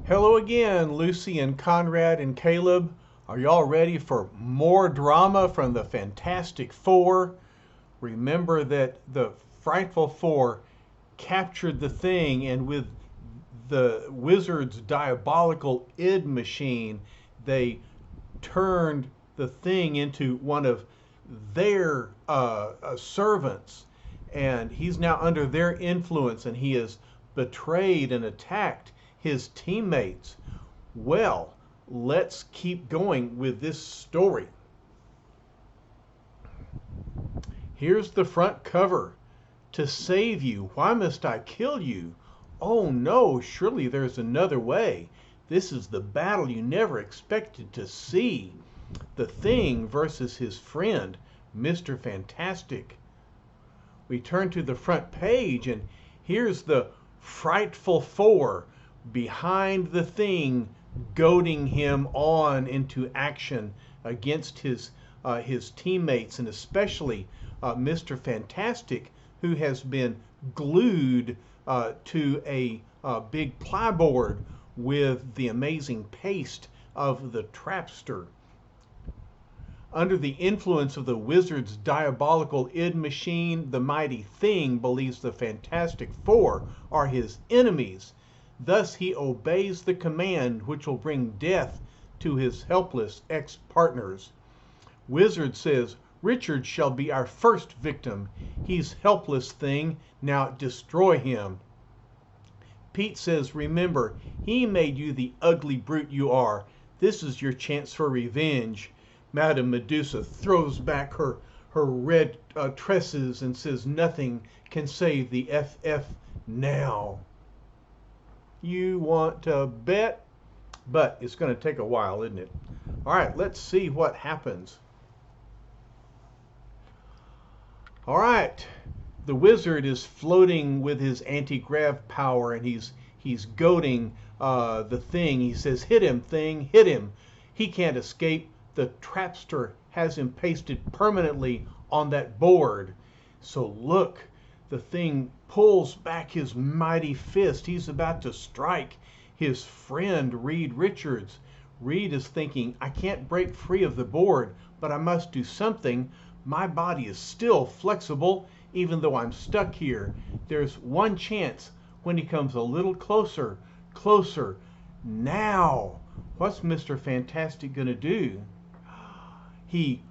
Hello again, Lucy and Conrad and Caleb. Are y'all ready for more drama from the Fantastic Four? Remember that the Frightful Four captured the Thing, and with the Wizard's diabolical id machine, they turned the Thing into one of their servants, and he's now under their influence, and he has betrayed and attacked his teammates. Well, let's keep going with this story. Here's the front cover. To save you, why must I kill you? Oh no, surely there's another way. This is the battle you never expected to see. The Thing versus his friend, Mr. Fantastic. We turn to the front page, and here's the Frightful Four behind the Thing, goading him on into action against his teammates, and especially Mr. Fantastic, who has been glued to a big plyboard with the amazing paste of the Trapster. Under the influence of the Wizard's diabolical id machine, the mighty Thing believes the Fantastic Four are his enemies. Thus he obeys the command which will bring death to his helpless ex-partners. Wizard says, "Richard shall be our first victim. He's helpless, Thing. Now destroy him." Pete says, "Remember, he made you the ugly brute you are. This is your chance for revenge." Madame Medusa throws back her red tresses and says, "Nothing can save the FF now." You want to bet? But it's going to take a while, isn't it? All right, let's see what happens. All right, the Wizard is floating with his anti-grav power, and he's goading the Thing. He says, "Hit him, Thing, hit him. He can't escape. The Trapster has him pasted permanently on that board." So look, the Thing pulls back his mighty fist. He's about to strike his friend Reed Richards. Reed is thinking, "I can't break free of the board, but I must do something. My body is still flexible, even though I'm stuck here. There's one chance." When he comes a little closer, closer. Now, what's Mr. Fantastic gonna do? He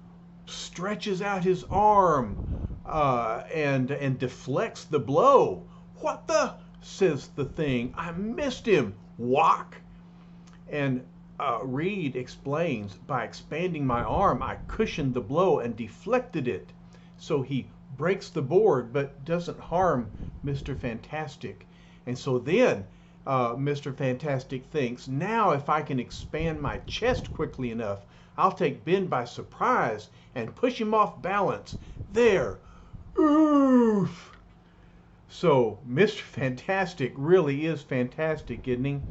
stretches out his arm and deflects the blow. "What the?" says the Thing. "I missed him." Whack! And Reed explains, "By expanding my arm, I cushioned the blow and deflected it." So he breaks the board but doesn't harm Mr. Fantastic. And so then Mr. Fantastic thinks, "Now if I can expand my chest quickly enough, I'll take Ben by surprise and push him off balance. There. Oof!" So Mr. Fantastic really is fantastic, isn't he?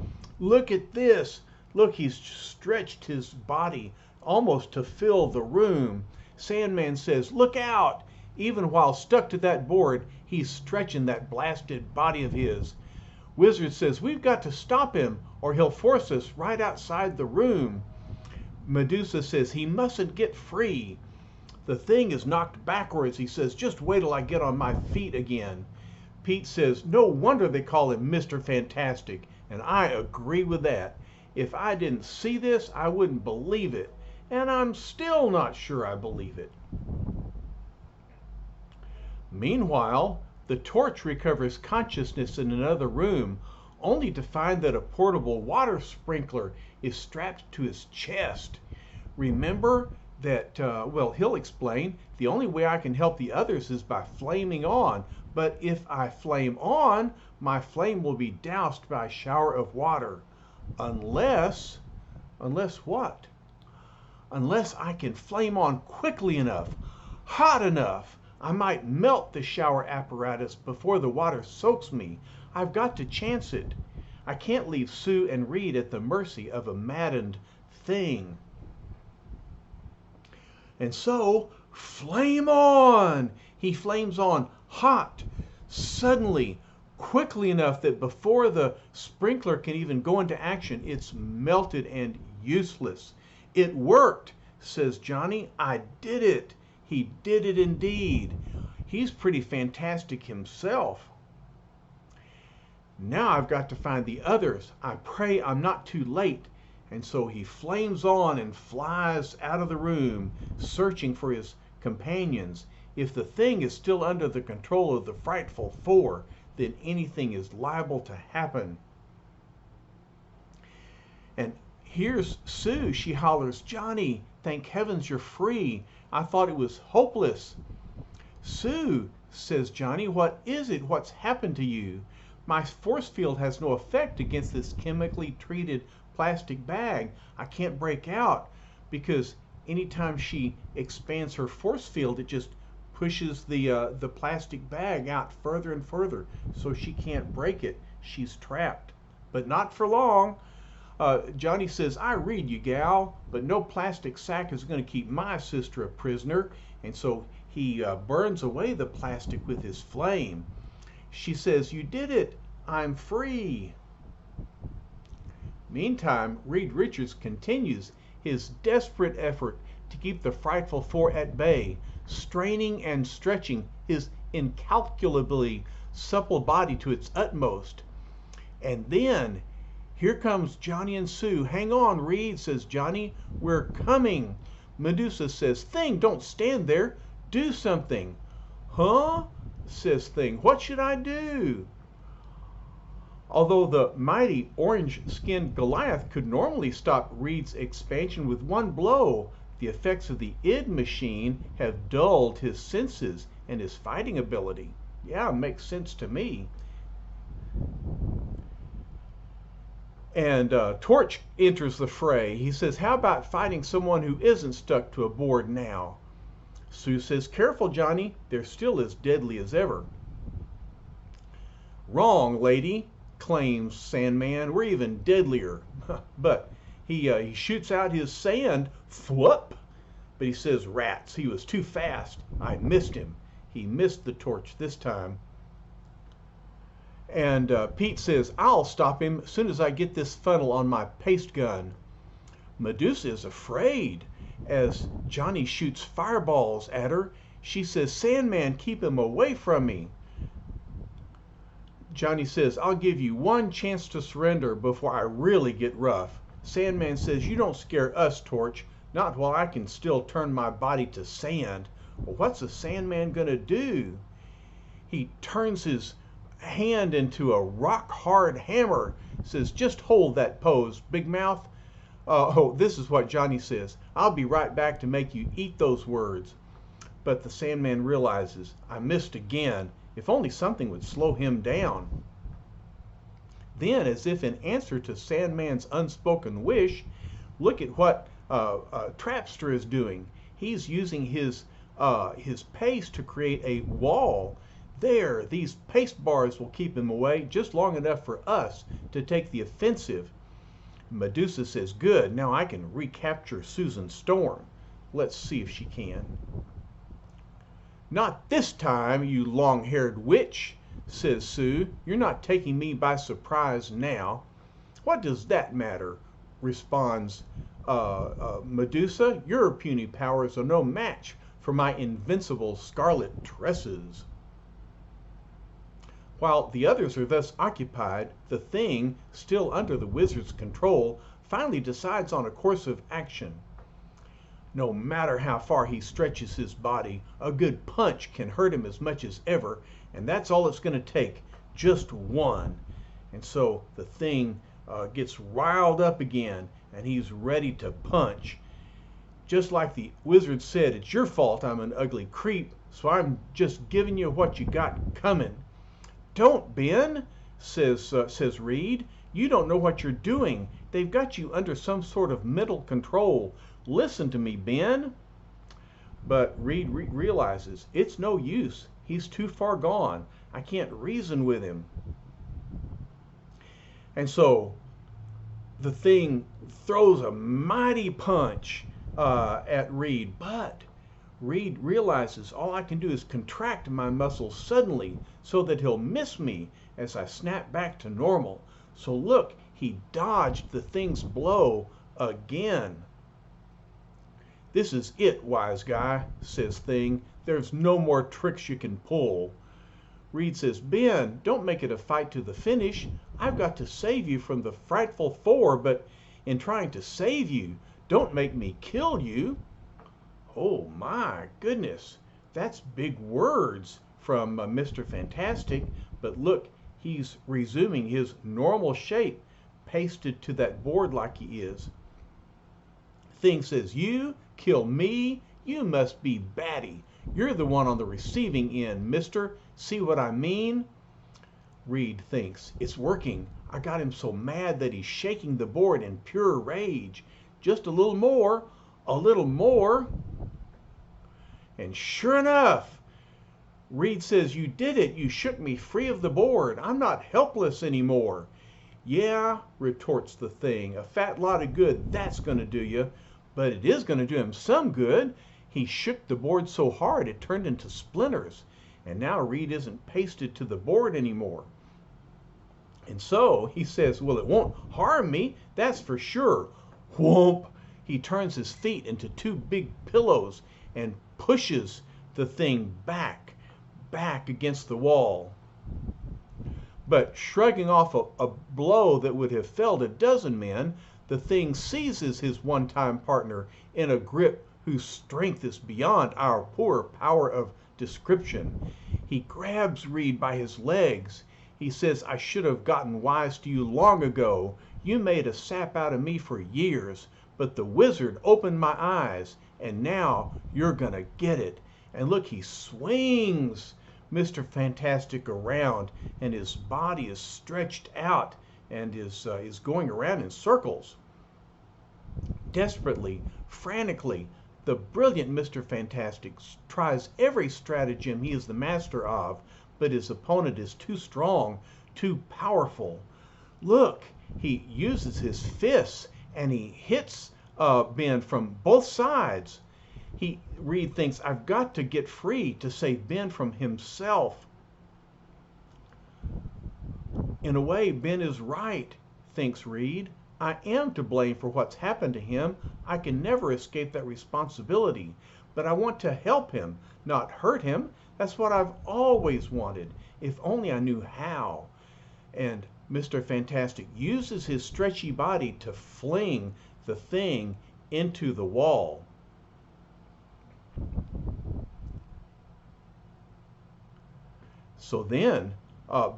Look at this. Look, he's stretched his body almost to fill the room. Sandman says, "Look out!" Even while stuck to that board, he's stretching that blasted body of his. Wizard says, "We've got to stop him or he'll force us right outside the room." Medusa says, "He mustn't get free." The Thing is knocked backwards. He says, "Just wait till I get on my feet again." Pete says, "No wonder they call him Mr. Fantastic." And I agree with that. If I didn't see this, I wouldn't believe it. And I'm still not sure I believe it. Meanwhile, the Torch recovers consciousness in another room, only to find that a portable water sprinkler is strapped to his chest. Remember that, well, he'll explain, the only way I can help the others is by flaming on. But if I flame on, my flame will be doused by a shower of water. Unless what? Unless I can flame on quickly enough, hot enough, I might melt the shower apparatus before the water soaks me. I've got to chance it. I can't leave Sue and Reed at the mercy of a maddened Thing. And so, flame on! He flames on hot. Suddenly, quickly enough that before the sprinkler can even go into action, it's melted and useless. It worked, says Johnny. I did it. He did it indeed. He's pretty fantastic himself. Now I've got to find the others. I pray I'm not too late. And so he flames on and flies out of the room, searching for his companions. If the thing is still under the control of the Frightful Four, then anything is liable to happen. And here's Sue. She hollers, "Johnny, thank heavens you're free. I thought it was hopeless." "Sue," says Johnny, "what is it? What's happened to you? My force field has no effect against this chemically treated plastic bag. I can't break out," because anytime she expands her force field, it just pushes the plastic bag out further and further, so she can't break it. She's trapped, but not for long. Johnny says, "I read you, gal, but no plastic sack is going to keep my sister a prisoner," and so he burns away the plastic with his flame. She says, "You did it. I'm free." Meantime, Reed Richards continues his desperate effort to keep the Frightful Four at bay, straining and stretching his incalculably supple body to its utmost. And then, here comes Johnny and Sue. "Hang on, Reed," says Johnny. "We're coming." Medusa says, "Thing, don't stand there. Do something." "Huh?" says Thing. "What should I do?" Although the mighty orange-skinned Goliath could normally stop Reed's expansion with one blow, the effects of the id machine have dulled his senses and his fighting ability. Yeah, makes sense to me. And Torch enters the fray. He says, "How about fighting someone who isn't stuck to a board now?" Sue says, "Careful, Johnny. They're still as deadly as ever." "Wrong, lady," claims Sandman. "We're even deadlier." But he shoots out his sand, thwup. But he says, "Rats, he was too fast. I missed him." He missed the Torch this time. And Pete says, "I'll stop him as soon as I get this funnel on my paste gun." Medusa is afraid as Johnny shoots fireballs at her. She says, "Sandman, keep him away from me." Johnny says, "I'll give you one chance to surrender before I really get rough." Sandman says, "You don't scare us, Torch. Not while I can still turn my body to sand." Well, what's the Sandman gonna do? He turns his hand into a rock-hard hammer. Says, "Just hold that pose, Big Mouth." This is what Johnny says. "I'll be right back to make you eat those words." But the Sandman realizes, "I missed again. If only something would slow him down." Then, as if in answer to Sandman's unspoken wish, look at what Trapster is doing. He's using his paste to create a wall. There, these paste bars will keep him away just long enough for us to take the offensive. Medusa says, "Good, now I can recapture Susan Storm." Let's see if she can. "Not this time, you long-haired witch," says Sue. "You're not taking me by surprise now." "What does that matter?" responds Medusa. "Your puny powers are no match for my invincible scarlet tresses." While the others are thus occupied, the Thing, still under the wizard's control, finally decides on a course of action. No matter how far he stretches his body, a good punch can hurt him as much as ever, and that's all it's going to take, just one. And so the Thing gets riled up again, and he's ready to punch. Just like the wizard said, "It's your fault I'm an ugly creep, so I'm just giving you what you got coming." "Don't, Ben," says Reed. "You don't know what you're doing. They've got you under some sort of mental control. Listen to me, Ben." But Reed realizes it's no use. He's too far gone. I can't reason with him. And so the Thing throws a mighty punch at Reed, but Reed realizes all I can do is contract my muscles suddenly so that he'll miss me. as I snap back to normal. So look, he dodged the thing's blow again. This is it, wise guy, says Thing. There's no more tricks you can pull. Reed says, Ben, don't make it a fight to the finish. I've got to save you from the frightful four, but in trying to save you, don't make me kill you. Oh my goodness, that's big words from Mr. Fantastic, but look, he's resuming his normal shape, pasted to that board like he is. Thing says, you kill me? You must be batty. You're the one on the receiving end, mister. See what I mean? Reed thinks, it's working. I got him so mad that he's shaking the board in pure rage. Just a little more, a little more. And sure enough, Reed says, you did it. You shook me free of the board. I'm not helpless anymore. Yeah, retorts the Thing, a fat lot of good that's going to do you. But it is going to do him some good. He shook the board so hard it turned into splinters. And now Reed isn't pasted to the board anymore. And so he says, well, it won't harm me, that's for sure. Whoomp! He turns his feet into two big pillows and pushes the Thing back against the wall. But shrugging off a blow that would have felled a dozen men, the Thing seizes his one-time partner in a grip whose strength is beyond our poor power of description. He grabs Reed by his legs. He says, I should have gotten wise to you long ago. You made a sap out of me for years, but the wizard opened my eyes, and now you're gonna get it. And look, he swings Mr. Fantastic around, and his body is stretched out and is going around in circles. Desperately, frantically, the brilliant Mr. Fantastic tries every stratagem he is the master of, but his opponent is too strong, too powerful. Look, he uses his fists and he hits Ben from both sides. Reed thinks, I've got to get free to save Ben from himself. In a way, Ben is right, thinks Reed. I am to blame for what's happened to him. I can never escape that responsibility. But I want to help him, not hurt him. That's what I've always wanted, if only I knew how. And Mr. Fantastic uses his stretchy body to fling the Thing into the wall. So then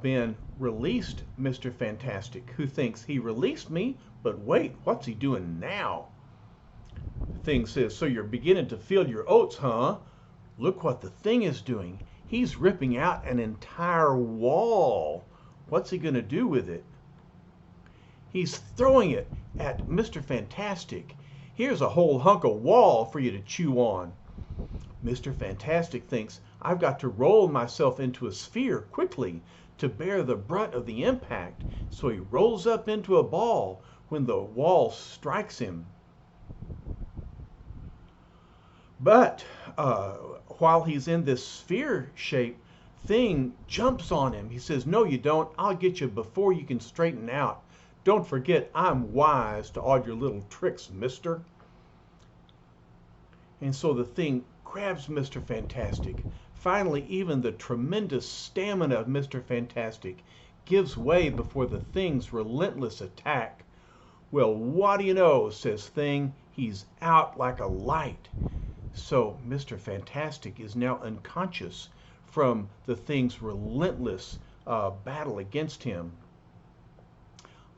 Ben released Mr. Fantastic, who thinks he released me, but wait, what's he doing now? Thing says, so you're beginning to feel your oats, huh? Look what the Thing is doing. He's ripping out an entire wall. What's he going to do with it? He's throwing it at Mr. Fantastic. Here's a whole hunk of wall for you to chew on. Mr. Fantastic thinks, I've got to roll myself into a sphere quickly to bear the brunt of the impact. So he rolls up into a ball when the wall strikes him. But while he's in this sphere shape, Thing jumps on him. He says, no, you don't. I'll get you before you can straighten out. Don't forget, I'm wise to all your little tricks, mister. And so the Thing grabs Mr. Fantastic. Finally, even the tremendous stamina of Mr. Fantastic gives way before the Thing's relentless attack. Well, what do you know, says Thing. He's out like a light. So Mr. Fantastic is now unconscious from the Thing's relentless battle against him.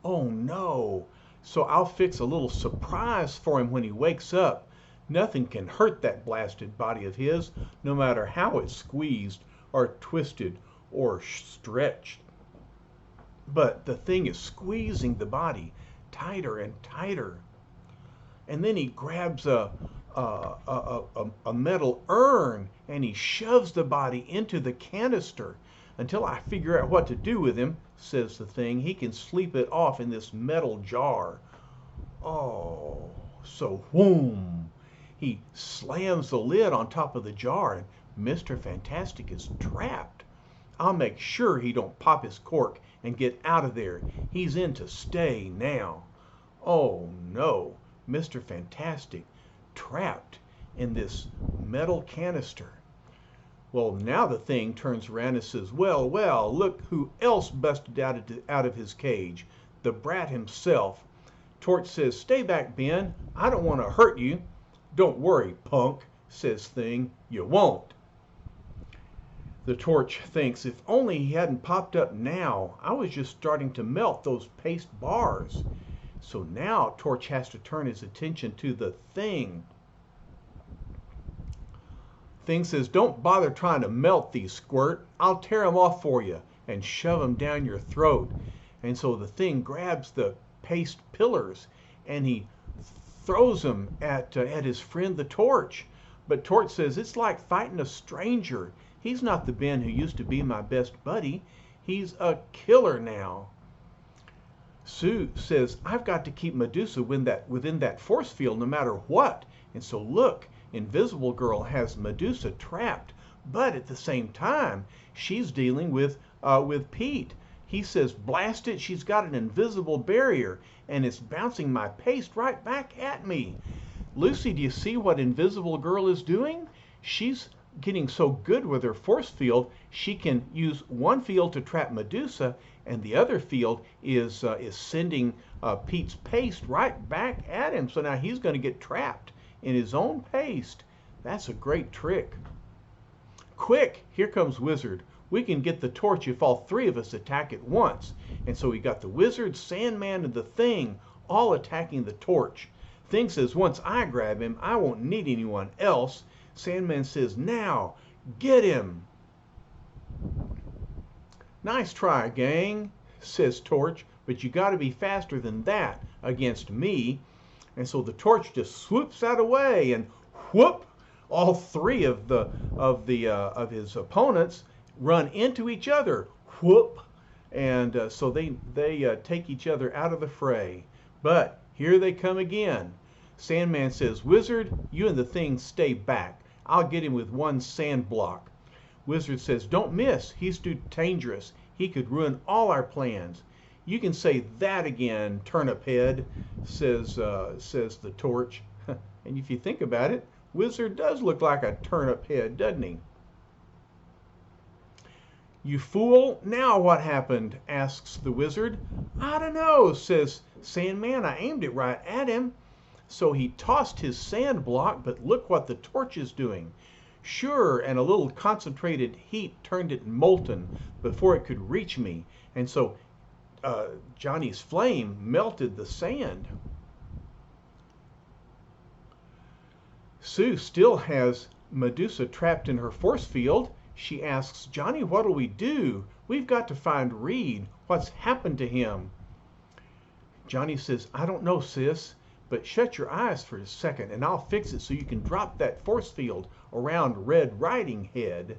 Oh no! So I'll fix a little surprise for him when he wakes up. Nothing can hurt that blasted body of his, no matter how it's squeezed or twisted or stretched. But the Thing is squeezing the body tighter and tighter. And then he grabs a metal urn and he shoves the body into the canister. Until I figure out what to do with him, says the Thing, he can sleep it off in this metal jar. Oh, so whoom! He slams the lid on top of the jar and Mr. Fantastic is trapped. I'll make sure he don't pop his cork and get out of there. He's in to stay now. Oh no, Mr. Fantastic trapped in this metal canister. Well, now the thing turns around and says, well, well, look who else busted out of his cage. The brat himself. Torch says, stay back, Ben. I don't want to hurt you. Don't worry, punk, says Thing. You won't. The Torch thinks, if only he hadn't popped up now. I was just starting to melt those paste bars. So now Torch has to turn his attention to the Thing. Thing says, don't bother trying to melt these, Squirt. I'll tear them off for you and shove them down your throat. And so the Thing grabs the paste pillars and he throws them at his friend the Torch. But Torch says, it's like fighting a stranger. He's not the Ben who used to be my best buddy. He's a killer now. Sue says, I've got to keep Medusa within that force field no matter what. And so look, Invisible Girl has Medusa trapped, but at the same time, she's dealing with Pete. He says, blast it, she's got an invisible barrier, and it's bouncing my paste right back at me. Lucy, do you see what Invisible Girl is doing? She's getting so good with her force field, she can use one field to trap Medusa, and the other field is sending Pete's paste right back at him. So now he's going to get trapped in his own paste. That's a great trick. Quick, here comes Wizard. We can get the Torch if all three of us attack at once. And so we got the Wizard, Sandman, and the Thing all attacking the Torch. Thing says, once I grab him, I won't need anyone else. Sandman says, now, get him. Nice try, gang, says Torch, but you got to be faster than that against me. And so the Torch just swoops out away, and whoop! All three of his opponents run into each other. Whoop! And so they take each other out of the fray. But here they come again. Sandman says, Wizard, you and the Thing stay back. I'll get him with one sand block. Wizard says, don't miss. He's too dangerous. He could ruin all our plans. You can say that again, Turnip Head, says the Torch. And if you think about it, Wizard does look like a turnip head, doesn't he? You fool, now what happened? Asks the Wizard. I don't know, says Sandman. I aimed it right at him. So he tossed his sand block, but look what the Torch is doing. Sure, and a little concentrated heat turned it molten before it could reach me. And so Johnny's flame melted the sand. Sue still has Medusa trapped in her force field. She asks, Johnny, what'll we do? We've got to find Reed. What's happened to him? Johnny says, I don't know, sis, but shut your eyes for a second and I'll fix it so you can drop that force field around Red Riding Head.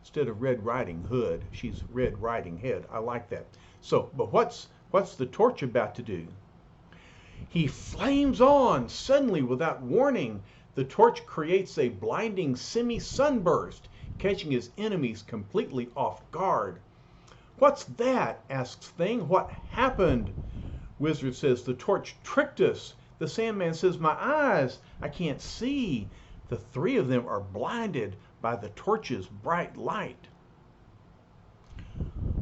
Instead of Red Riding Hood, she's Red Riding Head. I like that. So, but what's the Torch about to do? He flames on. Suddenly, without warning, the Torch creates a blinding semi-sunburst, catching his enemies completely off guard. What's that? Asks Thing. What happened? Wizard says, the Torch tricked us. The Sandman says, my eyes, I can't see. The three of them are blinded by the Torch's bright light.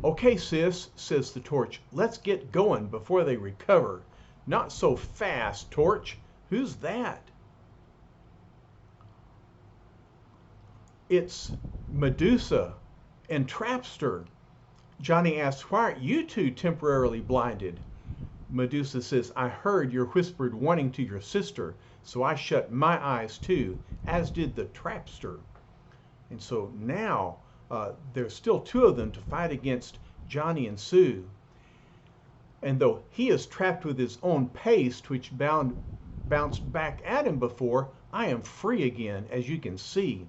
Okay, sis, says the Torch, let's get going before they recover. Not so fast, Torch. Who's that? It's Medusa and Trapster. Johnny asks, why aren't you two temporarily blinded? Medusa says, I heard your whispered warning to your sister, so I shut my eyes too, as did the Trapster. And so now there's still two of them to fight against Johnny and Sue. And though he is trapped with his own paste, which bounced back at him before, I am free again, as you can see.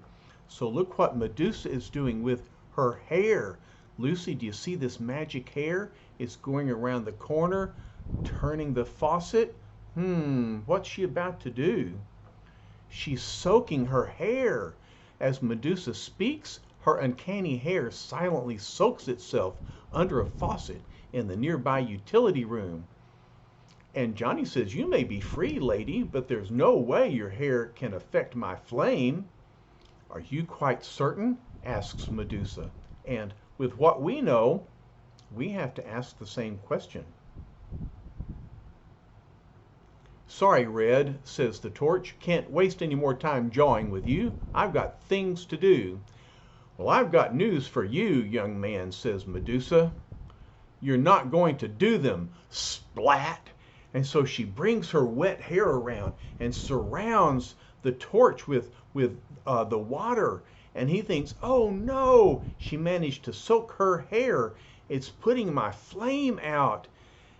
So look what Medusa is doing with her hair. Lucy, do you see this magic hair? It's going around the corner, turning the faucet. What's she about to do? She's soaking her hair. As Medusa speaks, her uncanny hair silently soaks itself under a faucet in the nearby utility room. And Johnny says, "You may be free, lady, but there's no way your hair can affect my flame." "Are you quite certain?" asks Medusa. And with what we know, we have to ask the same question. "Sorry, Red," says the Torch. "Can't waste any more time jawing with you. I've got things to do." "Well, I've got news for you, young man," says Medusa. "You're not going to do them." Splat! And so she brings her wet hair around and surrounds the Torch with the water. And he thinks, "Oh no, she managed to soak her hair. It's putting my flame out."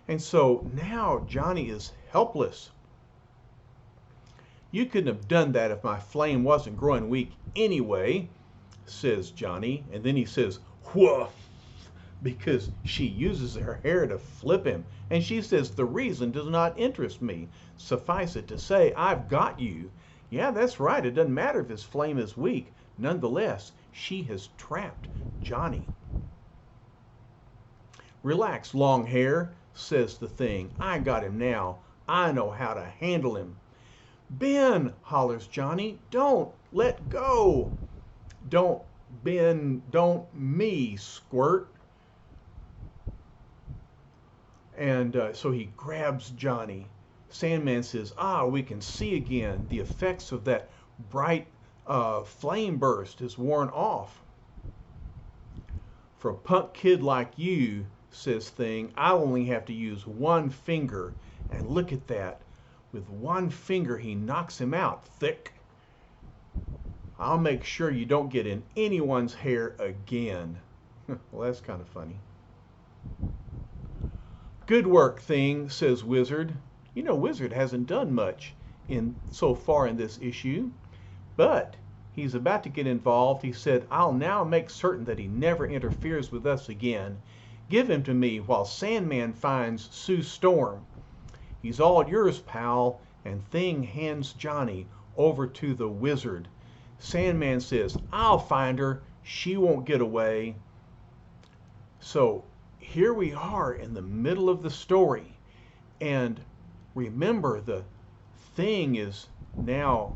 And so now Johnny is helpless. "You couldn't have done that if my flame wasn't growing weak anyway," says Johnny. And then he says, "Woof," because she uses her hair to flip him. And she says, "The reason does not interest me. Suffice it to say, I've got you." Yeah, that's right. It doesn't matter if his flame is weak. Nonetheless, she has trapped Johnny. "Relax, long hair," says the Thing. "I got him now. I know how to handle him." "Ben," hollers Johnny, "don't let go." "Don't, Ben, don't me, Squirt." And so he grabs Johnny. Sandman says, "We can see again. The effects of that bright flame burst is worn off." "For a punk kid like you," says Thing, "I'll only have to use one finger." And look at that. With one finger, he knocks him out. Thick. "I'll make sure you don't get in anyone's hair again." Well, that's kind of funny. "Good work, Thing," says Wizard. You know, Wizard hasn't done much so far in this issue, but he's about to get involved. He said, "I'll now make certain that he never interferes with us again. Give him to me while Sandman finds Sue Storm." "He's all yours, pal." And Thing hands Johnny over to the Wizard. Sandman says, "I'll find her. She won't get away." So here we are in the middle of the story. And remember, the Thing is now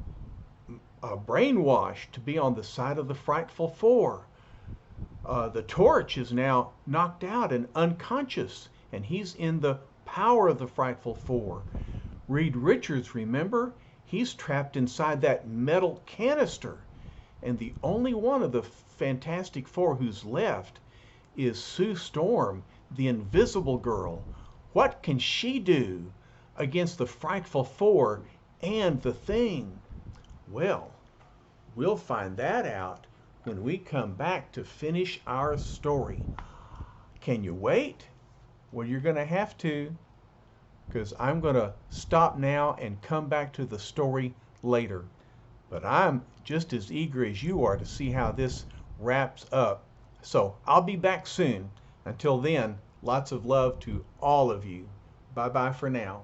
brainwashed to be on the side of the Frightful Four. The Torch is now knocked out and unconscious, and he's in the power of the Frightful Four. Reed Richards, remember, he's trapped inside that metal canister. And the only one of the Fantastic Four who's left is Sue Storm, the Invisible Girl. What can she do against the Frightful Four and the Thing? Well, we'll find that out when we come back to finish our story. Can you wait? Well, you're going to have to, because I'm going to stop now and come back to the story later. But I'm just as eager as you are to see how this wraps up. So I'll be back soon. Until then, lots of love to all of you. Bye-bye for now.